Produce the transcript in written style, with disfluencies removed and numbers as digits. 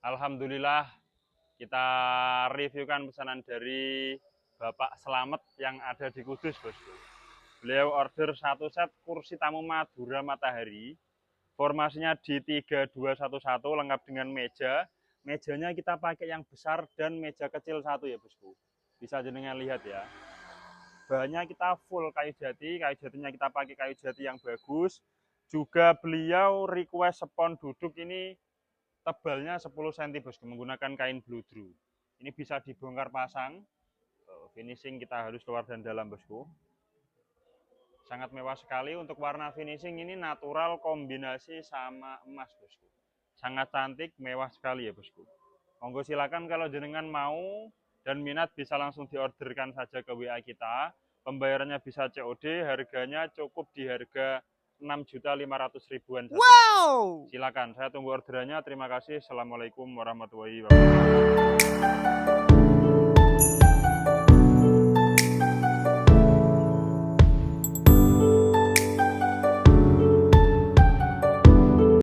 Alhamdulillah kita reviewkan pesanan dari Bapak Slamet yang ada di Kudus, bosku. Beliau order satu set kursi tamu Madura Matahari. Formasinya di 3211 lengkap dengan meja. Mejanya kita pakai yang besar dan meja kecil satu ya, bosku. Bisa jenengan lihat ya. Bahannya kita full kayu jatinya kita pakai kayu jati yang bagus. Juga beliau request spon duduk ini tebalnya 10 cm, bosku, menggunakan kain bludru. Ini bisa dibongkar pasang. Finishing kita harus luar dan dalam, bosku. Sangat mewah sekali. Untuk warna finishing ini natural kombinasi sama emas, bosku. Sangat cantik, mewah sekali ya, bosku. Monggo silakan kalau jenengan mau dan minat bisa langsung diorderkan saja ke WA kita. Pembayarannya bisa COD, harganya cukup di harga 6.500.000-an saja. Wow! Silakan, saya tunggu orderannya. Terima kasih. Assalamualaikum warahmatullahi wabarakatuh.